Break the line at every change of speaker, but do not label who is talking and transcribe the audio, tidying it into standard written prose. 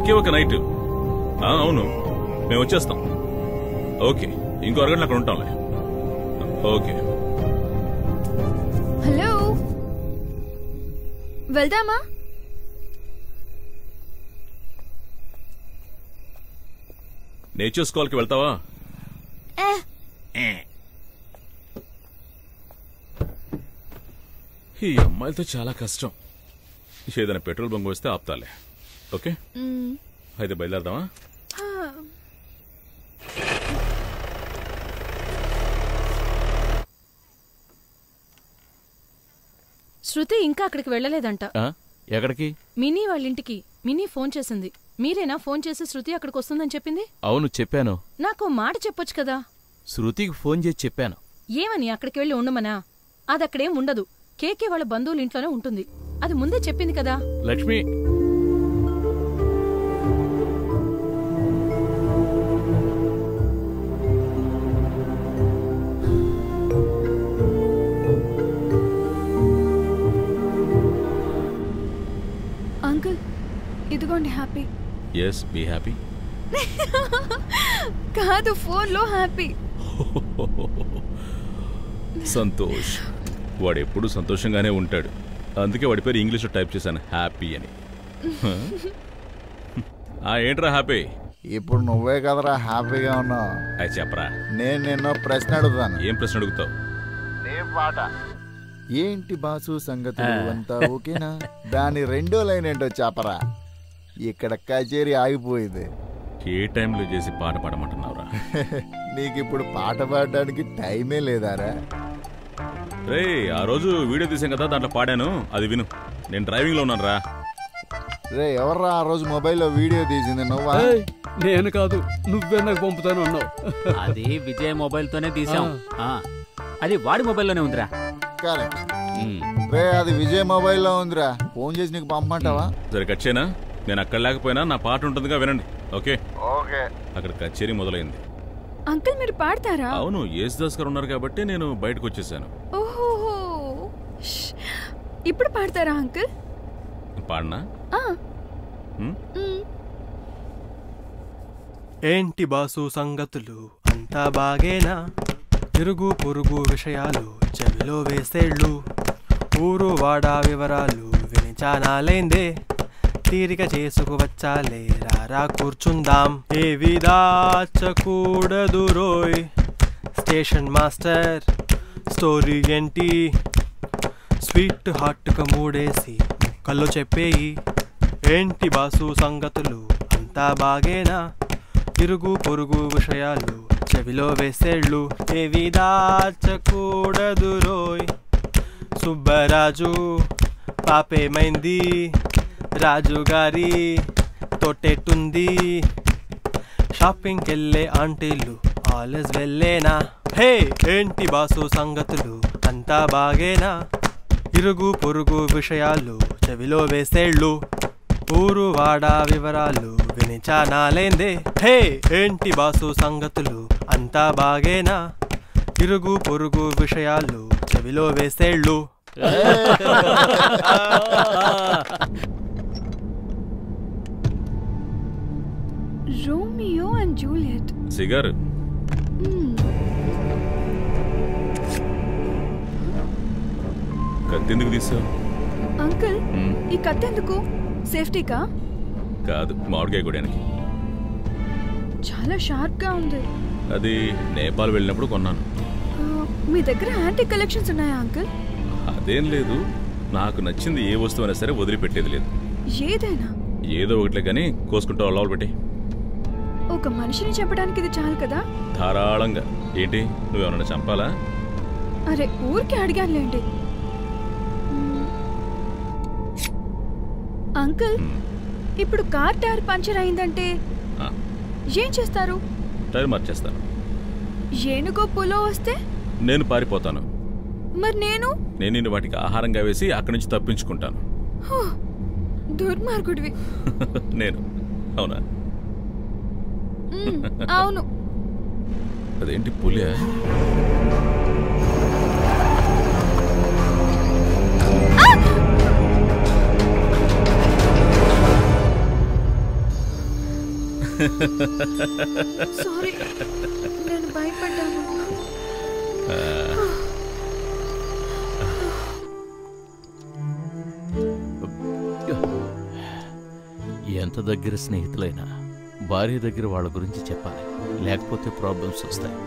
ఒకే ఒక నైట్. అవును, మేము వచ్చేస్తాం. ఓకే, ఇంకో అరగంట అక్కడ ఉంటాంలే. ఓకే.
హలో, వెళ్దామా?
నేచర్ స్కాల్కి వెళ్తావా? ఈ అమ్మాయిలతో చాలా కష్టం. ఏదైనా పెట్రోల్ బంక్ వస్తే ఆపుతాలే. ఓకే, అయితే బయలుదేరదామా?
శృతి ఇంకా అక్కడికి వెళ్ళలేదంట.
ఎక్కడికి?
మినీ వాళ్ళింటికి. మినీ ఫోన్ చేసింది. మీరేనా ఫోన్ చేసి శృతి అక్కడికి వస్తుందని చెప్పింది?
అవును, చెప్పాను.
నాకు మాట చెప్పొచ్చు కదా.
శృతికి ఫోన్ చేసి చెప్పాను.
ఏమని? అక్కడికి వెళ్ళి ఉండమనా? అది అక్కడేం ఉండదు. కేకే వాళ్ళ బంధువుల ఇంట్లోనే ఉంటుంది. అది ముందే చెప్పింది కదా.
లక్ష్మి,
అంకుల్, ఇదిగోండి హ్యాపీ.
Yes, be happy.
కాదు, ఫోన్లో హ్యాపీ.
సంతోష్. వాడు ఎప్పుడు సంతోషంగానే ఉంటాడు. అందుకే వాడి పేరు ఇంగ్లీష్లో టైప్ చేశాను, హ్యాపీ అని. ఏంట్రా హ్యాపీ?
ఇప్పుడు నువ్వే కదరా హ్యాపీగా ఉన్నావు.
అది చెప్పరా.
నేను నిన్న ప్రశ్న అడుగుతాను.
ఏం ప్రశ్న అడుగుతావు?
ఏంటి బాసు సంగతులు అంతా ఓకేనా? దాని రెండో లైన్ ఏంటో చెప్పరా. ఇక్కడ కచేరీ ఆగిపోయింది.
ఏ టైంలో చేసి పాట పాడమంటున్నావురా?
నీకు ఇప్పుడు పాట పాడడానికి టైమే లేదారా?
రే, ఆ రోజు వీడియో తీసాం కదా, దాంట్లో పాడాను, అది విను. నేను డ్రైవింగ్ లో ఉన్నాను రా.
రే, ఎవర్రా ఆ రోజు మొబైల్లో వీడియో తీసింది? నువ్వా?
నేను కాదు, నువ్వే నాకు పంపుతాను అన్నావు.
అది విజయ్ మొబైల్ తోనే తీసాం. అది వాడి మొబైల్లోనే ఉందిరా.
కరెక్ట్. రే, అది విజయ్ మొబైల్లో ఉందిరా. ఫోన్ చేసి నీకు పంపమంటావా?
సరే, కచ్చేనా? నేను అక్కడ లేకపోయినా నా పాట ఉంటుందిగా, వినండి. Okay
okay.
అక్కడ కచేరీ మొదలైంది.
అంకుల్, మీరు పాడతారా?
అవును, యేసుదాస్ గారు ఉన్నారు కాబట్టి నేను బయటకు వచ్చేసాను.
ఓహో, ఇప్పుడు పాడతారా అంకుల్?
పాడనా?
ఏంటి బాసు సంగతులు అంతా బాగేనా? ఇరుగు పొరుగు విషయాలు చెవిలో వేసేళ్ళు, ఊరు వాడా వివరాలు విని చానాలైందే. తీరిక చేసుకువచ్చాలే, రారా కూర్చుందాం. ఏవి దాచకూడదు రోయ్ స్టేషన్ మాస్టర్, స్టోరీ ఏంటి? స్వీట్ హాట్గా మూడేసి ముక్కల్లో చెప్పేయి. ఏంటి బాసు సంగతులు అంతా బాగేనా? ఇరుగు పొరుగు విషయాలు చెవిలో వేసేళ్ళు, ఏవి దాచకూడదు రోయ్. సుబ్బరాజు పాపేమైంది? రాజుగారి తోటెట్టుంది? షాపింగ్కి వెళ్ళే ఆంటీలు ఆల్వేస్ వెళ్ళేనా? హే, ఏంటి బాసు సంగతులు అంతా బాగేనా? ఇరుగు పొరుగు విషయాలు చెవిలో వేసేళ్ళు, ఊరు వాడా వివరాలు విని చానాలైందే. హే, ఏంటి బాసు సంగతులు అంతా బాగేనా? ఇరుగు పొరుగు విషయాలు చెవిలో వేసేళ్ళు.
Romeo and Juliet.
సిగారు. కత్తెందుకు తీసావు?
అంకుల్, ఈ కత్తెందుకు? సేఫ్టీకా?
కాదు, మామిడికాయ కొయ్యడానికి.
చాలా షార్ప్ గా ఉంది.
అది నేపాల్ వెళ్ళినప్పుడు కొన్నాను.
మీ దగ్గర యాంటిక్ కలెక్షన్స్ ఉన్నాయా అంకుల్?
అదేం లేదు, నాకు నచ్చింది ఏ వస్తువు అయినా సరే వదిలిపెట్టేది లేదు.
ఏదైనా?
ఏదో ఒకట్లే కానీ కోసుకుంటావు, లోపల పెట్టి.
ఒక మనిషిని చెప్పడానికి ఇది చాలు కదా?
ధారాళంగా. ఏంటి, నువ్వేమన్నా చంపాలా?
అరే, ఊరికి అడిగానులేండి. అంకుల్, ఇప్పుడు కార్ టైర్ పంచర్ అయిందంటే ఏం చేస్తారు?
టైర్ మార్చేస్తాను.
ఏనుగో పులో వస్తే?
నేను పారిపోతాను.
మరి నేను
నిన్ను వాటికి ఆహారంగా వేసి అక్కడి నుంచి తప్పించుకుంటాను.
దుర్మార్గుడివి.
నేను అవునా?
అవును.
అదేంటి, పులియా?
సారీ, నేను భయపడ్డాను.
ఎంత దగ్గర స్నేహితులైనా భార్య దగ్గర వాళ్ళ గురించి చెప్పాలి, లేకపోతే ప్రాబ్లమ్స్ వస్తాయి.